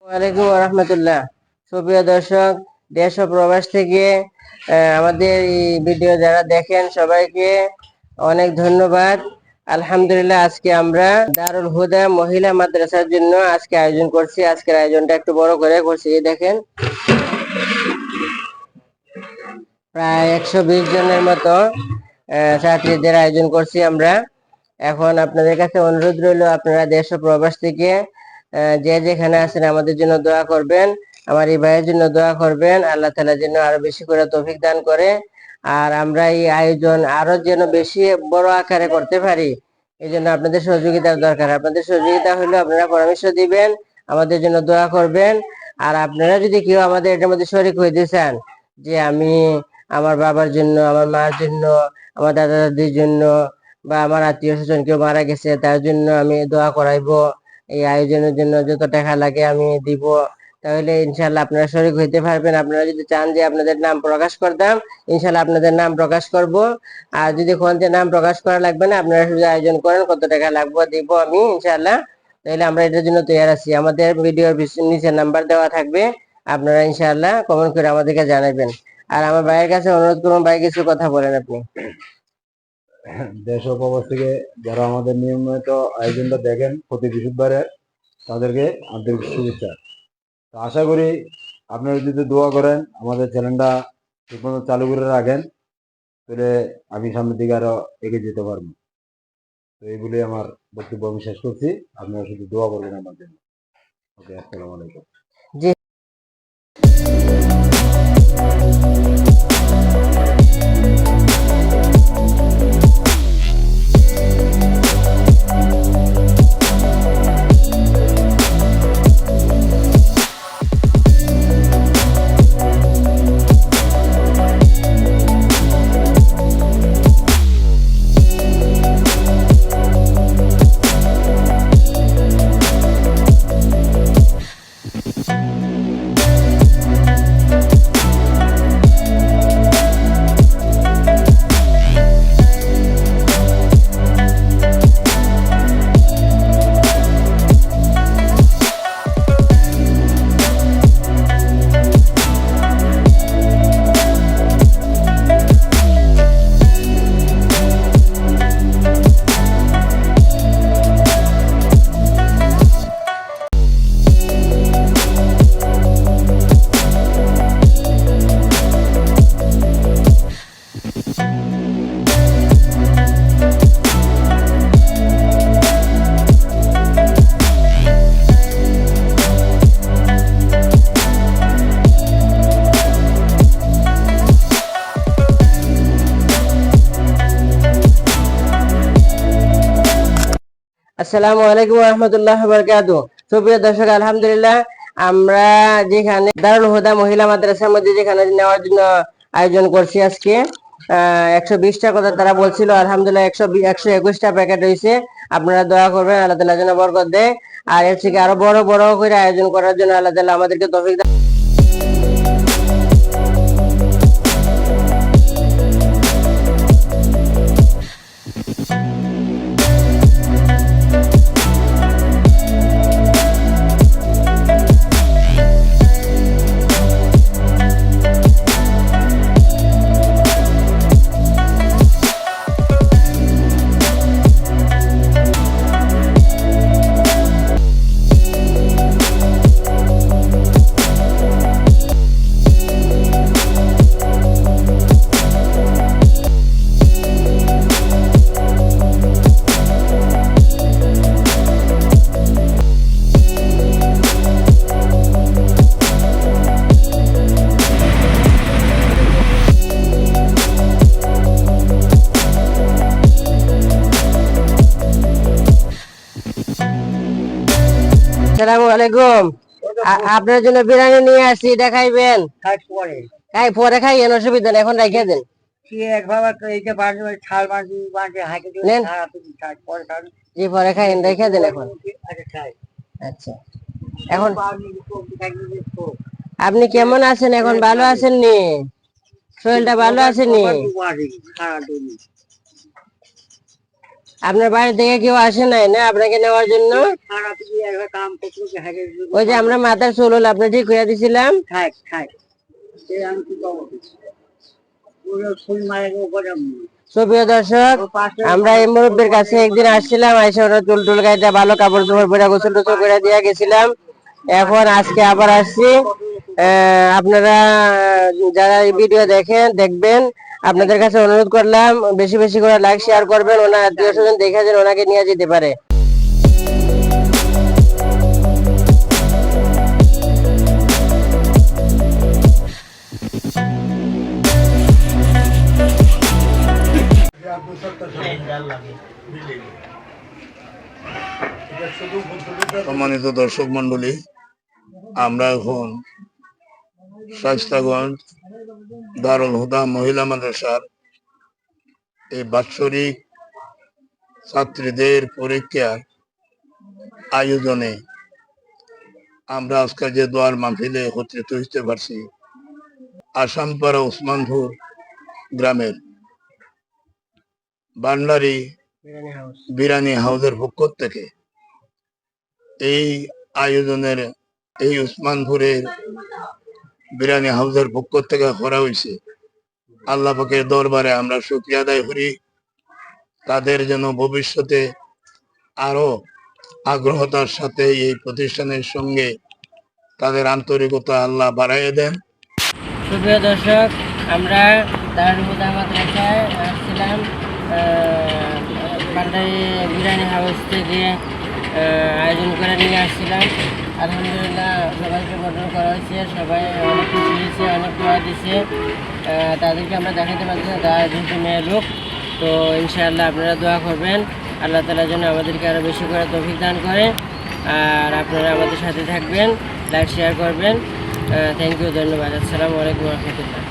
ওয়ালাইকুম রহমতুল্লাহ। সুপ্রিয় দর্শক, দেশ ও প্রবাস থেকে আমাদের এই ভিডিও যারা দেখেন সবাইকে অনেক ধন্যবাদ। আলহামদুলিল্লাহ, আজকে আমরা দারুল হুদা মহিলা মাদ্রাসার জন্য আজকে আয়োজন করছি। আজকের আয়োজনটা একটু বড় করে করছি। এই দেখেন, প্রায় 120 জনের মতো ছাত্রীদের আয়োজন করছি আমরা। এখন আপনাদের কাছে অনুরোধ রইল, আপনারা দেশ ও প্রবাস থেকে যে যেখানে আছেন আমাদের জন্য দোয়া করবেন, আমার এই ভাইয়ের জন্য দোয়া করবেন। আল্লাহ তাআলা যেন আরো বেশি করে তৌফিক দান করে, আর আমরা এই আয়োজন আরো যেন বেশি বড় আকারে করতে পারি, এই জন্য আপনাদের সহযোগিতার দরকার। আপনাদের সহযোগিতা হলো আপনারা পরামর্শ দিবেন, আমাদের জন্য দোয়া করবেন। আর আপনারা যদি কেউ আমাদের এটার মধ্যে শরীক হইতে চান, যে আমি আমার বাবার জন্য, আমার মার জন্য, আমার দাদা দাদির জন্য, বা আমার আত্মীয় স্বজন কেউ মারা গেছে তার জন্য আমি দোয়া করাইবো, এই আয়োজনের জন্য যত টাকা লাগে আমি দিব, তাহলে ইনশাল্লাহ আপনারা শরীক হইতে পারবেন। আপনারা যদি চান যে আপনাদের নাম প্রকাশ করতাম, ইনশাল্লাহ আপনাদের নাম প্রকাশ করব। আর যদি কোন যে নাম প্রকাশ করা লাগবে না, আপনারা শুধু আয়োজন করেন, কত টাকা লাগবে দিব আমি ইনশাল্লাহ। তাহলে আমরা এটার জন্য তৈরি আছি। আমাদের ভিডিওর নিচে নাম্বার দেওয়া থাকবে, আপনারা ইনশাল্লাহ কমেন্ট করে আমাদেরকে জানাবেন। আর আমার ভাইয়ের কাছে অনুরোধ করুন, ভাই কিছু কথা বলেন আপনি। দেশ ও প্রবাস থেকে যারা আমাদের নিয়মিত আয়োজনটা দেখেন প্রতি বৃহস্পতিবারে, তাদেরকে আন্তরিক শুভেচ্ছা। তো আশা করি আপনারা যদি দোয়া করেন, আমাদের চ্যানেলটা ঠিকমতো চালু করে রাখেন, তাহলে আমি সামনের দিকে আরো এগিয়ে যেতে পারবো। তো এই বলে আমার বক্তব্য আমি শেষ করছি। আপনারা শুধু দোয়া করবেন আমার জন্য। ওকে, আসসালামু আলাইকুম। জি, আসসালামু আলাইকুম রহমতুল্লাহ বারাকাতুহু। সুপ্রিয় দর্শক, আলহামদুলিল্লাহ, আমরা যেখানে দারুল হুদা মহিলা মাদ্রাসার মধ্যে যেখানে নেওয়ার জন্য আয়োজন করছি আজকে, 120টা কথা তারা বলছিল। আলহামদুলিল্লাহ 121টা প্যাকেট হয়েছে। আপনারা দোয়া করবেন, আল্লাহ তাআলা যেন বরকত দেয়। আর এর থেকে আরো বড় বড় করে আয়োজন করার জন্য আল্লাহ তাআলা আমাদেরকে তৌফিক দান। আসসালামু আলাইকুম। আপনার জন্য বিরিয়ানি নিয়ে আসছি, দেখাইবেন? পরে খাইয়েন, অসুবিধা নেই, এখন রেখে দেন। জি, পরে খাইয়েন, রেখে দেন এখন। আচ্ছা, এখন আপনি কেমন আছেন? এখন ভালো আছেন নি? শরীরটা ভালো আছে নি? আপনার বাড়ি থেকে কেউ আসে নাই না আপনাকে নেওয়ার জন্য? ওই যে আমরা মাথার চুল হল আপনি ঠিক হইয়া দিছিলাম। সুপ্রিয় দর্শক, আমরা এই মুরব্বীর কাছে একদিন আসছিলাম, এসে ওরা চুল টুল কাইটা ভালো কাপড় চোপড় পরে গোসল টোসল করে দিয়ে গেছিলাম। এখন আজকে আবার আসছি। আপনারা যারা এই ভিডিও দেখবেন, আপনাদের কাছে অনুরোধ করলাম বেশি বেশি করে লাইক শেয়ার করবেন, ওনার আত্মীয় স্বজন দেখে যেন ওনাকে নিয়ে যেতে পারে। সম্মানিত দর্শক মন্ডলী, আমরা এখন শায়েস্তাগঞ্জ দারুল হুদা মহিলা মাদ্রাসার এই বাৎসরিক ছাত্রীদের পরীক্ষার আয়োজনে আমরা আজকে যে দোয়ার মাহফিলে একত্রিত হতে পারছি, আসামপাড়া ওসমানপুর গ্রামের বান্ডারি বিরানি হাউসের পক্ষ থেকে এই আয়োজনের এই ওসমানপুরের বিরানি হাউসের পক্ষ থেকে করা হয়েছে। আল্লাহ পাকের দরবারে আমরা শুকরিয়া আদায় করি, তাদের যেন ভবিষ্যতে আরো আগ্রহতার সাথে এই প্রতিষ্ঠানের সঙ্গে তাদের আন্তরিকতা আল্লাহ বাড়াইয়ে দেন। সুপ্রিয় দর্শক, আমরা দারুল হুদা মাদ্রাসায় আসছিলাম, বান্ডারি বিরিয়ানি হাউস থেকে আয়োজন করে নিয়ে আসছিলাম। আলহামদুলিল্লাহ সবাইকে বর্ণনা করা হয়েছে, সবাই অনেক খুশি হয়েছে, অনেক দোয়া দিচ্ছে। তাদেরকে আমরা দেখাতে পারছি না, তারা যেহেতু মেয়ের লোক। তো ইনশাআল্লাহ আপনারা দোয়া করবেন, আল্লাহ তাআলা যেন আমাদেরকে আরও বেশি করে তৌফিক দান করে। আর আপনারা আমাদের সাথে থাকবেন, লাইক শেয়ার করবেন। থ্যাংক ইউ, ধন্যবাদ। আসসালামু আলাইকুম রহমতুল্লাহ।